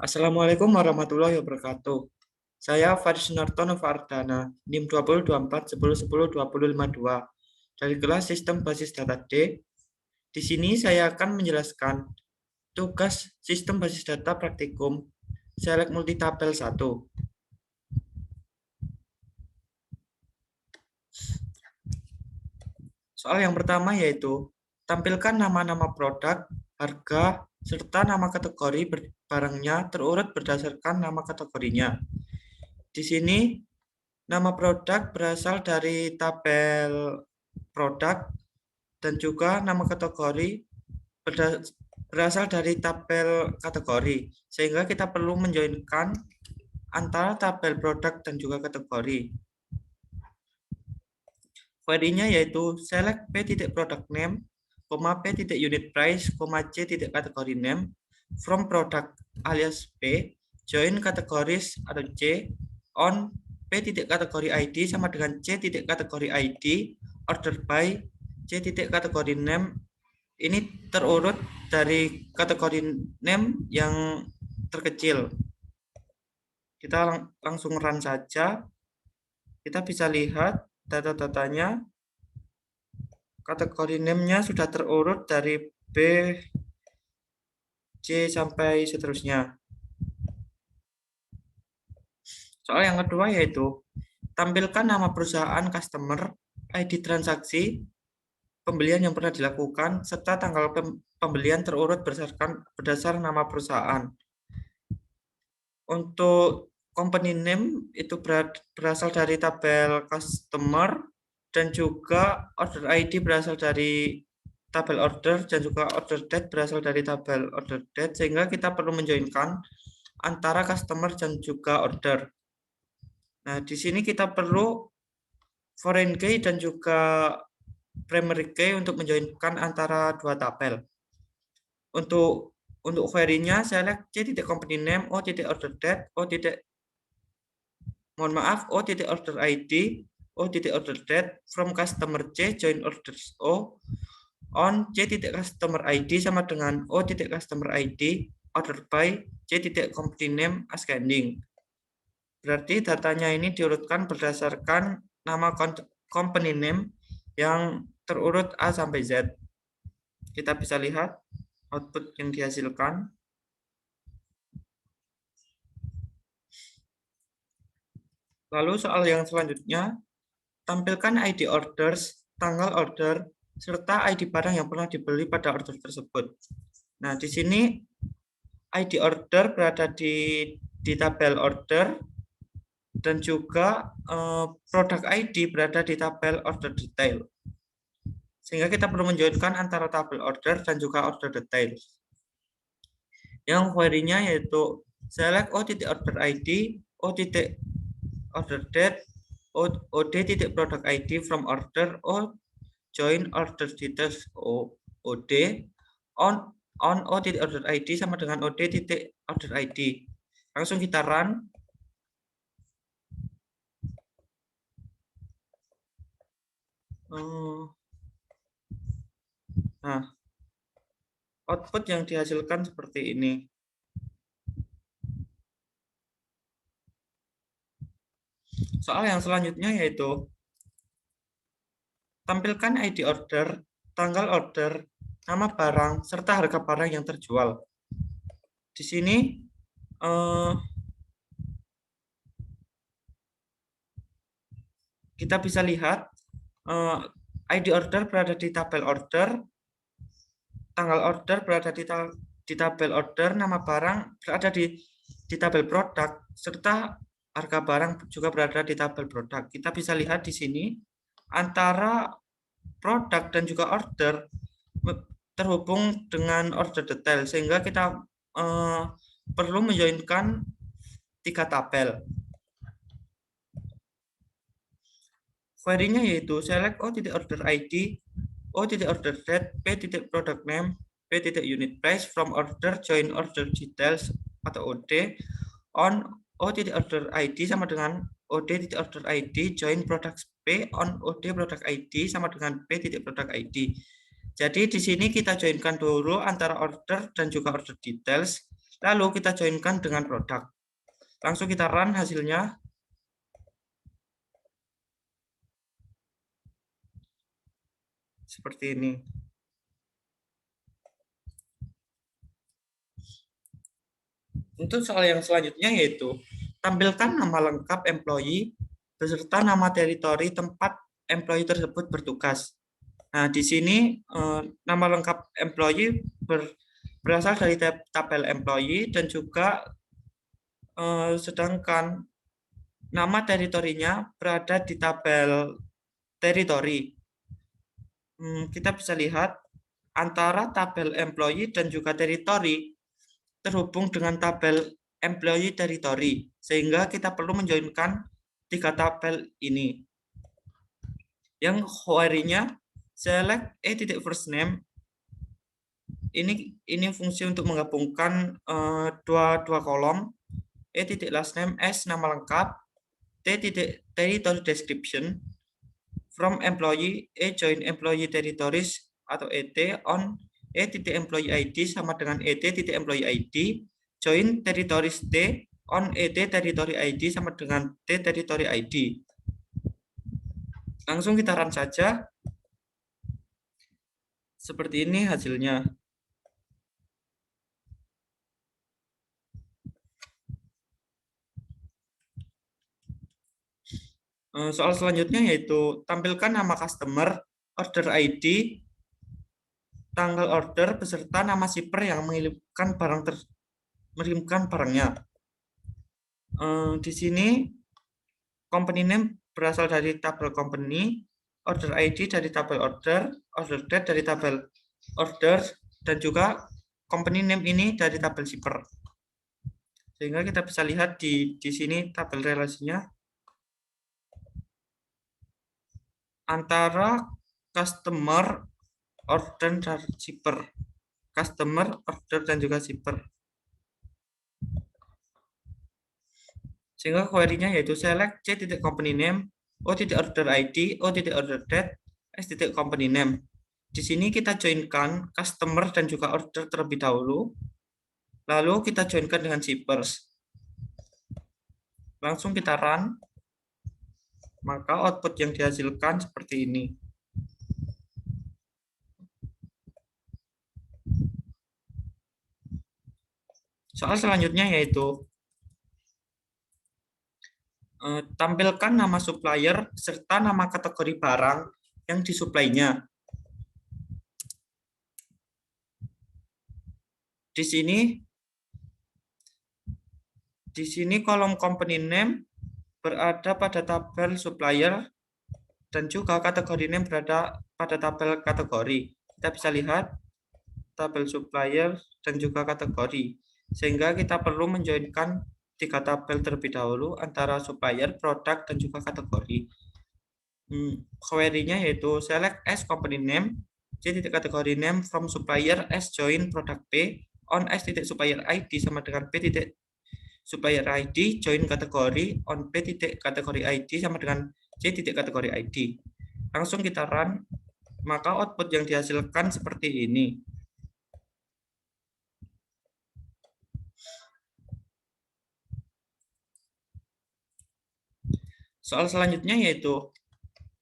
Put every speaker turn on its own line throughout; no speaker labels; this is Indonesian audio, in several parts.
Assalamualaikum warahmatullahi wabarakatuh. Saya Faris Nartono Fardana, NIM 2024 10 10 2052 dari kelas Sistem Basis Data D. Di sini saya akan menjelaskan tugas Sistem Basis Data Praktikum Select Multitabel 1. Soal yang pertama yaitu tampilkan nama-nama produk, harga, serta nama kategori barangnya terurut berdasarkan nama kategorinya. Di sini nama produk berasal dari tabel produk dan juga nama kategori berasal dari tabel kategori. Sehingga kita perlu menjoinkan antara tabel produk dan juga kategori. Query-nya yaitu select p.product name, p.unit price, c.category name from product alias p, join kategoris atau c, on p.category ID sama dengan c.category ID, order by c.category name. Ini terurut dari kategori name yang terkecil. Kita langsung run saja. Kita bisa lihat data-datanya. Kategori name-nya sudah terurut dari B, C, sampai seterusnya. Soal yang kedua yaitu tampilkan nama perusahaan customer, ID transaksi, pembelian yang pernah dilakukan, serta tanggal pembelian terurut berdasar nama perusahaan. Untuk company name itu berasal dari tabel customer dan juga order ID berasal dari tabel order dan juga order date berasal dari tabel order date, sehingga kita perlu menjoinkan antara customer dan juga order. Nah, di sini kita perlu foreign key dan juga primary key untuk menjoinkan antara dua tabel. Untuk query-nya select c.company name, o.order date, o.order ID, o.order date from customer C, join orders O, on c.customer ID sama dengan o.customer ID, order by c.company name ascending. Berarti datanya ini diurutkan berdasarkan nama company name yang terurut A sampai Z. Kita bisa lihat output yang dihasilkan. Lalu soal yang selanjutnya, tampilkan ID orders, tanggal order, serta ID barang yang pernah dibeli pada order tersebut. Nah, di sini ID order berada di tabel order dan juga produk ID berada di tabel order detail. Sehingga kita perlu menjoinkan antara tabel order dan juga order detail. Yang query-nya yaitu select o.order ID, o.order date, od.product ID from order, o join order details od, on o.order ID sama dengan od.order ID. Langsung kita run. Nah, output yang dihasilkan seperti ini. Soal yang selanjutnya yaitu tampilkan ID order, tanggal order, nama barang, serta harga barang yang terjual. Di sini kita bisa lihat ID order berada di tabel order, tanggal order berada di tabel order, nama barang berada di tabel produk, serta harga barang juga berada di tabel produk. Kita bisa lihat di sini antara produk dan juga order terhubung dengan order detail, sehingga kita perlu menjoinkan tiga tabel. Query-nya yaitu select o.order ID, o.order date, p.product name, p.unit price from order, join order details atau OD, on o.order ID sama dengan od.order ID, join product P on od product ID sama dengan p.product ID. Jadi di sini kita joinkan dulu antara order dan juga order details. Lalu kita joinkan dengan produk. Langsung kita run hasilnya. Seperti ini. Untuk soal yang selanjutnya yaitu tampilkan nama lengkap employee beserta nama teritori tempat employee tersebut bertugas. Nah, di sini nama lengkap employee berasal dari tabel employee dan juga sedangkan nama teritorinya berada di tabel teritori. Kita bisa lihat antara tabel employee dan juga teritori terhubung dengan tabel employee teritori, sehingga kita perlu menjoinkan 3 tabel ini. Yang query-nya select first name, ini fungsi untuk menggabungkan dua kolom, last name as nama lengkap, territory description, from employee join employee territories atau ET on employee ID sama dengan employee ID, join territories T on territory ID sama dengan territory ID. Langsung kita run saja. Seperti ini hasilnya. Soal selanjutnya yaitu tampilkan nama customer, order ID, tanggal order beserta nama shipper yang mengirimkan barangnya. Di sini company name berasal dari tabel company, order ID dari tabel order date dari tabel order, dan juga company name ini dari tabel shipper. Sehingga kita bisa lihat di sini tabel relasinya antara customer, order, dan shipper. Customer, order, dan juga shipper. Sehingga query-nya yaitu select c.company name, o.order ID, o.order date, s.company name. Di sini kita joinkan customer dan juga order terlebih dahulu. Lalu kita joinkan dengan shippers. Langsung kita run. Maka output yang dihasilkan seperti ini. Soal selanjutnya yaitu tampilkan nama supplier serta nama kategori barang yang disuplainya. Di sini kolom company name berada pada tabel supplier dan juga kategori name berada pada tabel kategori. Kita bisa lihat tabel supplier dan juga kategori. Sehingga kita perlu menjoinkan 3 tabel terlebih dahulu antara supplier, produk, dan juga kategori. Query-nya yaitu select as company name, c.category name from supplier as join product P on s.supplier ID sama dengan p. supplier ID join kategori on p. kategori ID sama dengan c.kategori ID. Langsung kita run, maka output yang dihasilkan seperti ini. Soal selanjutnya yaitu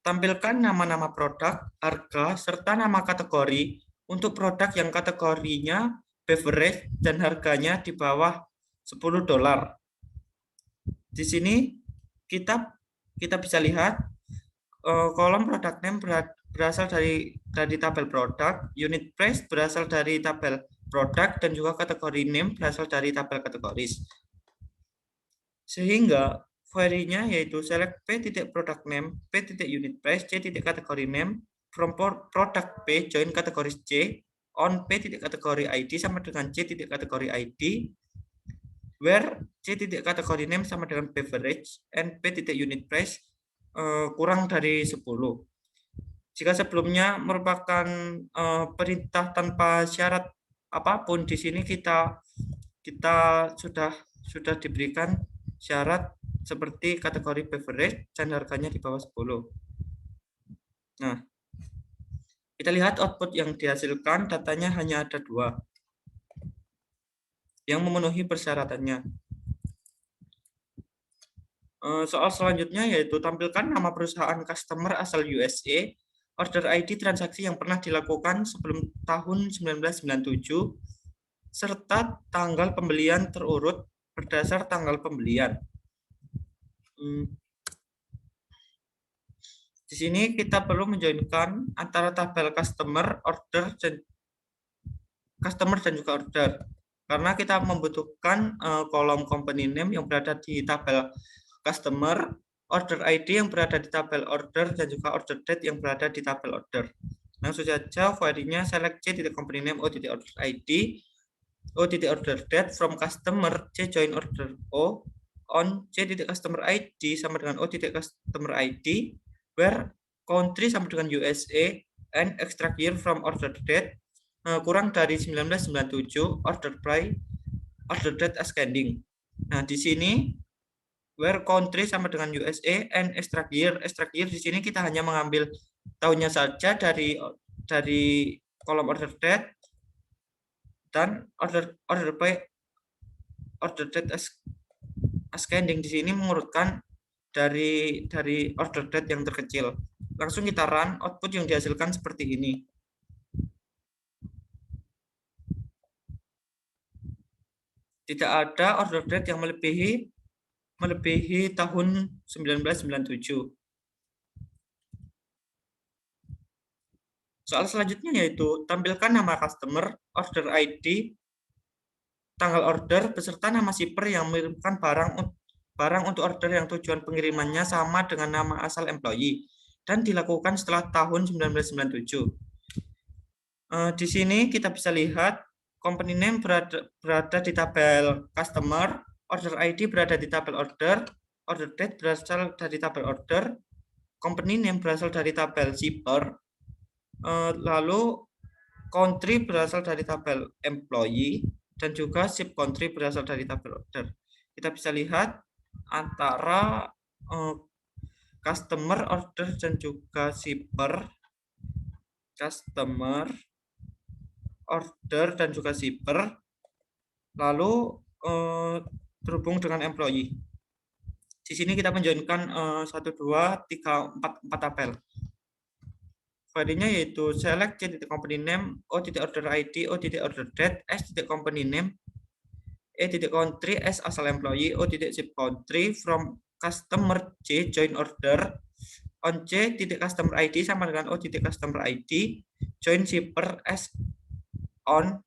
tampilkan nama-nama produk, harga, serta nama kategori untuk produk yang kategorinya beverage dan harganya di bawah $10. Di sini kita bisa lihat kolom product name berasal dari tabel produk, unit price berasal dari tabel produk, dan juga kategori name berasal dari tabel kategoris. Sehingga query-nya yaitu select p.product name, p.unit price, c.kategori name from product P join kategori C on p.kategori ID sama dengan c.kategori ID where c.kategori name sama dengan beverage and p.unit price kurang dari 10. Jika sebelumnya merupakan perintah tanpa syarat apapun, di sini kita sudah diberikan syarat seperti kategori beverage dan harganya di bawah 10. Nah, kita lihat output yang dihasilkan, datanya hanya ada 2. yang memenuhi persyaratannya. Soal selanjutnya yaitu tampilkan nama perusahaan customer asal USA, order ID transaksi yang pernah dilakukan sebelum tahun 1997, serta tanggal pembelian terurut berdasar tanggal pembelian. Di sini kita perlu menjoinkan antara tabel customer, order, dan juga order. Karena kita membutuhkan kolom company name yang berada di tabel customer, order ID yang berada di tabel order, dan juga order date yang berada di tabel order. Langsung saja query-nya select c.company name o.order ID o.order date from customer c join order o on c.customer ID sama dengan o.customer ID where country sama dengan USA and extract year from order date kurang dari 1997 order date ascending. Nah, di sini where country sama dengan USA and extract year di sini kita hanya mengambil tahunnya saja dari kolom order date dan order date ascending di sini mengurutkan dari order date yang terkecil. Langsung kita run, output yang dihasilkan seperti ini. Tidak ada order date yang melebihi tahun 1997. Soal selanjutnya yaitu tampilkan nama customer, order ID, tanggal order, beserta nama shipper yang mengirimkan barang untuk order yang tujuan pengirimannya sama dengan nama asal employee dan dilakukan setelah tahun 1997. Di sini kita bisa lihat company name berada di tabel customer, order ID berada di tabel order date berasal dari tabel order, company name berasal dari tabel shipper, lalu country berasal dari tabel employee, dan juga ship country berasal dari tabel order. Kita bisa lihat antara customer, order, dan juga shipper, customer, order, dan juga shipper, lalu terhubung dengan employee. Di sini kita menjoinkan 1, 2, 3, 4 tabel. Query-nya yaitu select c.company name o.order ID o.order date s.company name e.country s asal employee o.ship country from customer C join order on c.customer ID sama dengan o.customer ID join shipper s on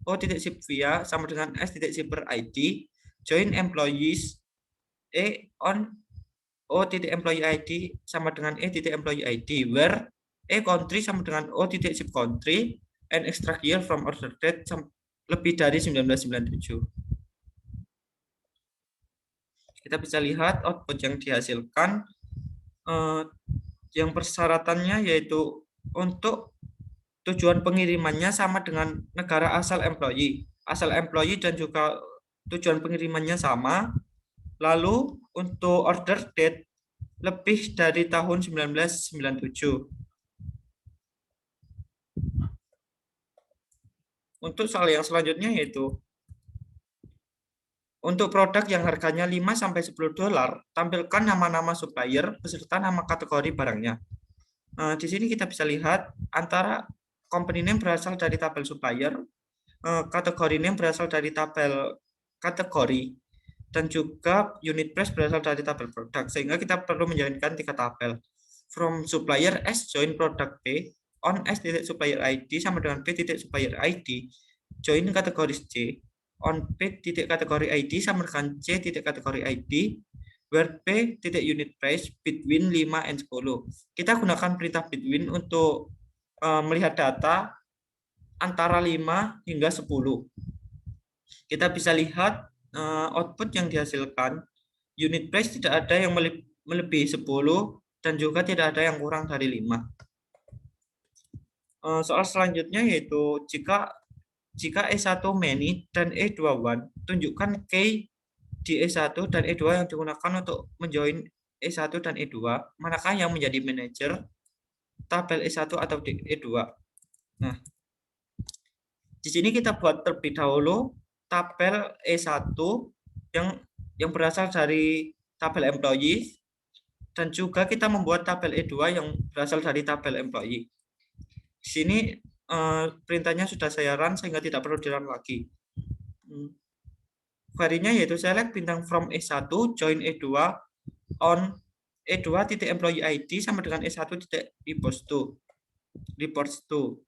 o.ship via sama dengan s.shipper ID join employees e on o.employee ID sama dengan e.employee ID where e country sama dengan o.ship country and extract year from order date lebih dari 1997. Kita bisa lihat output yang dihasilkan yang persyaratannya yaitu untuk tujuan pengirimannya sama dengan negara asal employee dan juga tujuan pengirimannya sama. Lalu untuk order date lebih dari tahun 1997. Untuk soal yang selanjutnya yaitu untuk produk yang harganya 5-10 dolar, tampilkan nama-nama supplier beserta nama kategori barangnya. Di sini kita bisa lihat antara company name berasal dari tabel supplier, kategori name berasal dari tabel kategori, dan juga unit price berasal dari tabel produk. Sehingga kita perlu menjalankan 3 tabel. From supplier S join product P, on S.supplier ID sama dengan P.supplier ID, join kategori C, on P.kategori ID sama dengan C.kategori ID, where P.unit price between 5 and 10. Kita gunakan perintah between untuk melihat data antara 5 hingga 10. Kita bisa lihat output yang dihasilkan, unit price tidak ada yang melebihi 10 dan juga tidak ada yang kurang dari 5. Soal selanjutnya yaitu jika E1 many dan E21, tunjukkan key di E1 dan E2 yang digunakan untuk menjoin E1 dan E2, manakah yang menjadi manajer tabel E1 atau E2. Nah, di sini kita buat terlebih dahulu tabel E1 yang berasal dari tabel employee, dan juga kita membuat tabel E2 yang berasal dari tabel employee. Di sini perintahnya sudah saya run sehingga tidak perlu di-run lagi. Query-nya yaitu select bintang from E1 join E2 on E2.employee ID sama dengan E1.reports to.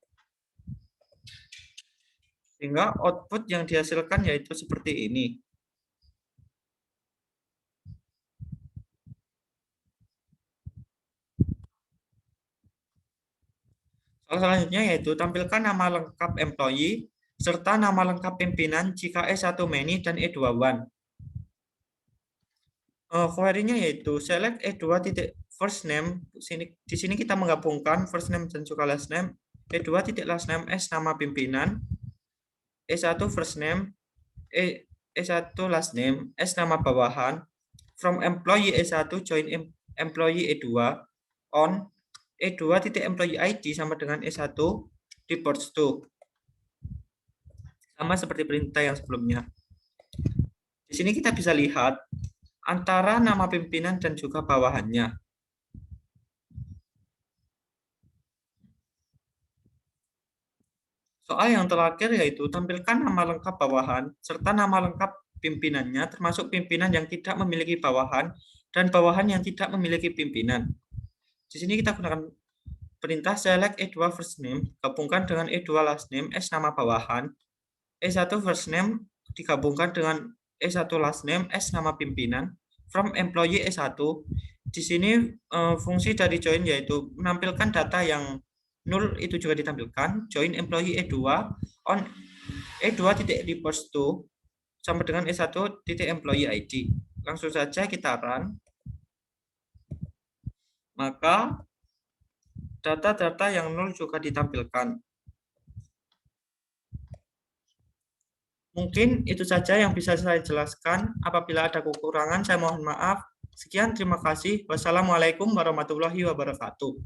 Sehingga output yang dihasilkan yaitu seperti ini. Soal selanjutnya yaitu tampilkan nama lengkap employee serta nama lengkap pimpinan jika E1 many dan E2 one. Query-nya yaitu select E2 first name. Di sini kita menggabungkan first name dan juga last name. E2 last name S nama pimpinan, E1 first name, E1 last name, S nama bawahan, from employee E1 join employee E2 on E2.employee ID sama dengan E1 reports to. Sama seperti perintah yang sebelumnya. Di sini kita bisa lihat antara nama pimpinan dan juga bawahannya. Soal yang terakhir yaitu tampilkan nama lengkap bawahan serta nama lengkap pimpinannya, termasuk pimpinan yang tidak memiliki bawahan dan bawahan yang tidak memiliki pimpinan. Di sini kita gunakan perintah select E2 first name gabungkan dengan E2 last name S nama bawahan, E1 first name digabungkan dengan E1 last name S nama pimpinan, from employee E1. Di sini fungsi dari join yaitu menampilkan data yang null itu juga ditampilkan, join employee E2 on E2.reports to sama dengan E1.employee ID. Langsung saja kita run. Maka data-data yang nol juga ditampilkan. Mungkin itu saja yang bisa saya jelaskan. Apabila ada kekurangan, saya mohon maaf. Sekian, terima kasih. Wassalamualaikum warahmatullahi wabarakatuh.